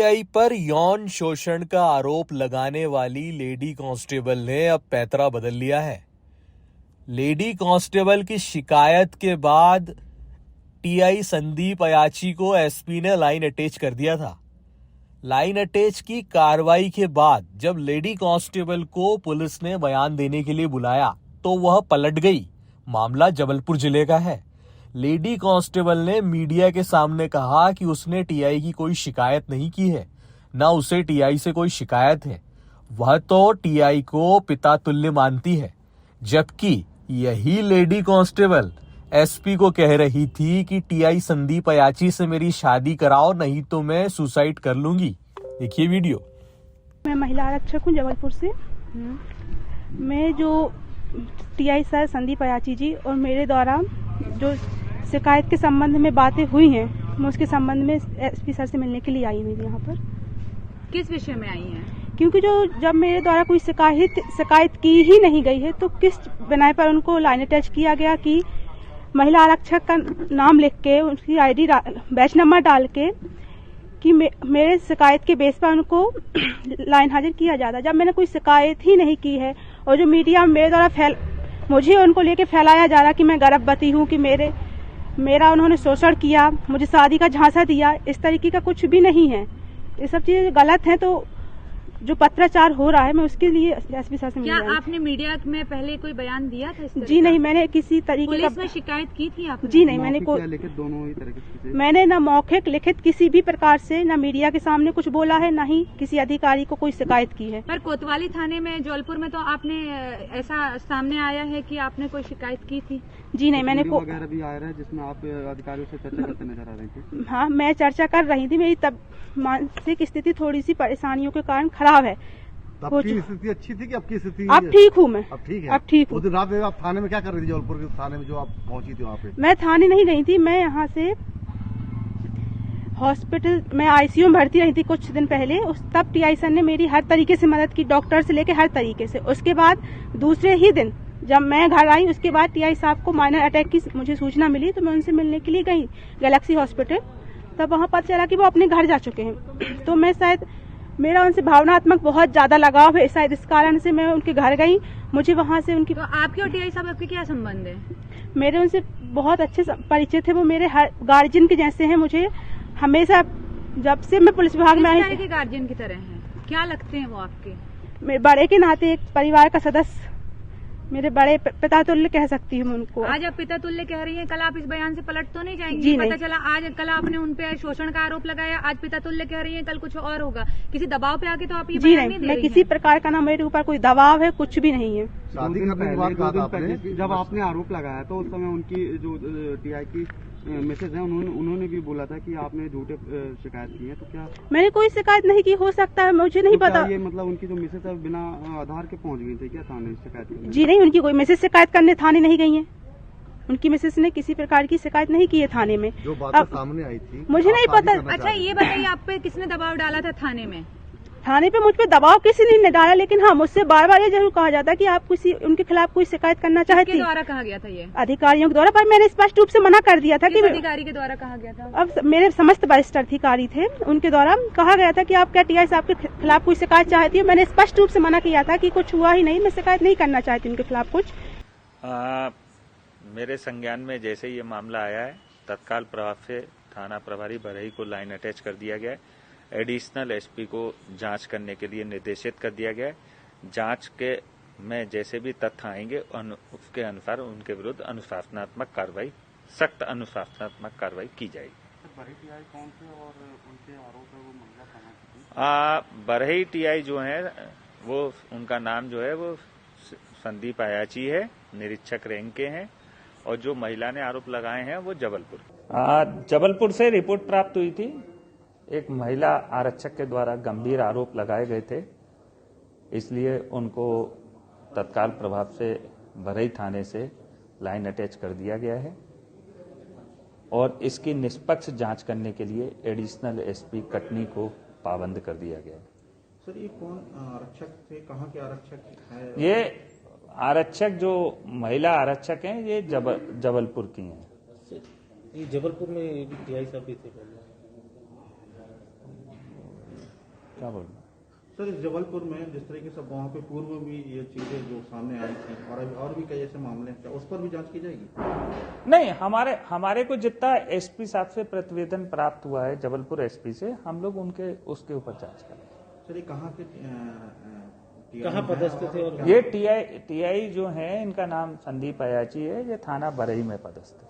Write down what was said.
TI पर यौन शोषण का आरोप लगाने वाली लेडी कांस्टेबल ने अब पैतरा बदल लिया है। लेडी कांस्टेबल की शिकायत के बाद टीआई संदीप अयाची को एसपी ने लाइन अटैच कर दिया था। लाइन अटैच की कार्रवाई के बाद जब लेडी कांस्टेबल को पुलिस ने बयान देने के लिए बुलाया तो वह पलट गई। मामला जबलपुर जिले का है। लेडी कांस्टेबल ने मीडिया के सामने कहा कि उसने टीआई की कोई शिकायत नहीं की है, ना उसे टीआई से कोई शिकायत है। वह तो टीआई को पिता तुल्य मानती है, जबकि यही लेडी कांस्टेबल एसपी को कह रही थी कि टीआई संदीप अयाची से मेरी शादी कराओ, नहीं तो मैं सुसाइड कर लूंगी। देखिए वीडियो। मैं महिला आरक्षक हूँ जबलपुर से। मैं जो टीआई सर संदीप अयाची जी और मेरे द्वारा जो शिकायत के संबंध में बातें हुई हैं, मैं उसके संबंध में एसपी सर से मिलने के लिए आई हूँ यहाँ पर। किस विषय में आई हैं? क्योंकि जब मेरे द्वारा कोई शिकायत की ही नहीं गई है तो किस बिना पर उनको लाइन अटैच किया गया कि महिला आरक्षक का नाम लिख के उसकी आईडी बैच नंबर डाल के कि मेरे शिकायत के बेस पर उनको लाइन हाजिर किया जाता, जब मैंने कोई शिकायत ही नहीं की है। और जो मीडिया में मेरे द्वारा मुझे उनको लेके फैलाया जा रहा कि मैं गर्भवती हूँ, कि मेरा उन्होंने शोषण किया, मुझे शादी का झांसा दिया, इस तरीके का कुछ भी नहीं है। ये सब चीजें गलत हैं। तो जो पत्राचार हो रहा है, मैं उसके लिए एसपी सर से मिली। क्या आपने मीडिया में पहले कोई बयान दिया था इस तरह? जी नहीं, मैंने किसी तरीके पुलिस में शिकायत की थी आपने? जी नहीं, मैंने लिखित दोनों ही तरीके से मैंने ना मौखिक लिखित किसी भी प्रकार से ना मीडिया के सामने कुछ बोला है, ना ही किसी अधिकारी को कोई शिकायत की है। पर कोतवाली थाने में जबलपुर में तो आपने ऐसा सामने आया है कि आपने कोई शिकायत की थी? जी नहीं, मैंने वगैरह भी आ रहा है जिसमें आप अधिकारियों से चर्चा करते नजर आ रही थी। हाँ, मैं चर्चा कर रही थी। मेरी तब मानसिक स्थिति थोड़ी सी परेशानियों के कारण खराब है। आपकी स्थिति अच्छी थी कि आपकी स्थिति? अब ठीक हूँ मैं। अब ठीक है? अब ठीक हूँ। उस दिन रात में आप थाने में क्या कर रही थी? जबलपुर के थाने में जो आप पहुंची थी वहाँ पे? मैं थाने नहीं गई थी, मैं यहाँ से हॉस्पिटल में आईसीयू में भर्ती रही थी कुछ दिन पहले। तब टीआई सर ने मेरी हर तरीके से मदद की, डॉक्टर से लेकर हर तरीके से। उसके बाद दूसरे ही दिन जब मैं घर आई, उसके बाद टीआई साहब को माइनर अटैक की मुझे सूचना मिली तो मैं उनसे मिलने के लिए गई गैलेक्सी हॉस्पिटल। तब वहाँ पता चला कि वो अपने घर जा चुके हैं। तो मैं शायद मेरा उनसे भावनात्मक बहुत ज्यादा लगाव है, शायद इस कारण से मैं उनके घर गई। मुझे वहाँ से उनकी तो आपके और टीआई साहब आपके क्या संबंध है? मेरे उनसे बहुत अच्छे परिचय थे। वो मेरे हर गार्जियन के जैसे हैं। मुझे हमेशा जब से मैं पुलिस विभाग में आई, के गार्जियन की तरह हैं? क्या लगते हैं वो आपके? मेरे बड़े के नाते एक परिवार का सदस्य, मेरे बड़े पिता तुल्य कह सकती हूँ उनको। आज आप पिता तुल्य कह रही हैं, कल आप इस बयान से पलट तो नहीं जाएंगी? जी पता नहीं। चला आज कल आपने उन पे शोषण का आरोप लगाया, आज पिता तुल्य कह रही हैं, कल कुछ और होगा। किसी दबाव पे आके तो आप ये जी बयान नहीं, दे मैं रही किसी हैं। प्रकार का ना मेरे ऊपर कोई दबाव है, कुछ भी नहीं है। शादी करने के बाद कहा था आपने, जब आपने आरोप लगाया तो उस समय उनकी जो टीआई की मैसेज है उन्होंने भी बोला था कि आपने झूठे शिकायत की है। तो क्या मैंने कोई शिकायत नहीं की? हो सकता है, मुझे नहीं पता। ये मतलब उनकी जो मैसेज है बिना आधार के पहुंच गई थी क्या थाने शिकायत करने? जी नहीं, उनकी कोई मैसेज शिकायत करने थाने नहीं गई है। उनकी मिसेस ने किसी प्रकार की शिकायत नहीं की है थाने में। जो बातें सामने आई थी मुझे नहीं पता। अच्छा ये बताइए, आप पे किसने दबाव डाला था थाने में? थाने पे मुझ पे दबाव किसी ने नहीं डाला, लेकिन हाँ, मुझसे बार बार ये जरूर कहा जाता कि आप किसी उनके खिलाफ कोई शिकायत करना चाहती। किसके द्वारा कहा गया था ये? अधिकारियों के द्वारा, पर मैंने स्पष्ट रूप से मना कर दिया था। किस कि अधिकारी के द्वारा कहा गया था? अब मेरे समस्त वरिष्ठ अधिकारी थे, उनके द्वारा कहा गया था कि आप क्या टीआई साहब के खिलाफ कोई शिकायत चाहती है। मैंने स्पष्ट रूप से मना किया था कि कुछ हुआ ही नहीं, मैं शिकायत नहीं करना चाहती उनके खिलाफ कुछ। मेरे संज्ञान में जैसे ये मामला आया है, तत्काल प्रभाव से थाना प्रभारी बरही को लाइन अटैच कर दिया गया है। एडिशनल एसपी को जांच करने के लिए निर्देशित कर दिया गया है। जांच के में जैसे भी तथ्य आएंगे उसके अनुसार उनके विरुद्ध अनुशासनात्मक कार्रवाई, सख्त अनुशासनात्मक कार्रवाई की जाएगी। कौन से और उनके आरोप है वो महिला कहाँ की? बरही टीआई जो है वो उनका नाम जो है वो संदीप अयाची है, निरीक्षक रैंक के हैं, और जो महिला ने आरोप लगाए हैं वो जबलपुर से रिपोर्ट प्राप्त हुई थी। एक महिला आरक्षक के द्वारा गंभीर आरोप लगाए गए थे, इसलिए उनको तत्काल प्रभाव से बरही थाने से लाइन अटैच कर दिया गया है और इसकी निष्पक्ष जांच करने के लिए एडिशनल एसपी कटनी को पाबंद कर दिया गया है। सर ये कौन आरक्षक थे, कहाँ के आरक्षक है? ये आरक्षक जो महिला आरक्षक हैं ये जबलपुर की हैं। ये जबलपुर में टीआई साहब भी थे पहले। क्या बोलना। सर, इस जबलपुर में जिस तरीके से वहाँ पे पूर्व भी ये चीजें जो सामने आई थी और भी कई ऐसे मामले हैं, उस पर भी जांच की जाएगी? नहीं, हमारे को जितना एसपी साहब से प्रतिवेदन प्राप्त हुआ है, जबलपुर एसपी से, हम लोग उसके ऊपर जांच करेंगे। सर, ये कहाँ के कहाँ पदस्थ थे? ये टीआई जो है, इनका नाम संदीप अयाची है, ये थाना बरही में पदस्थ है।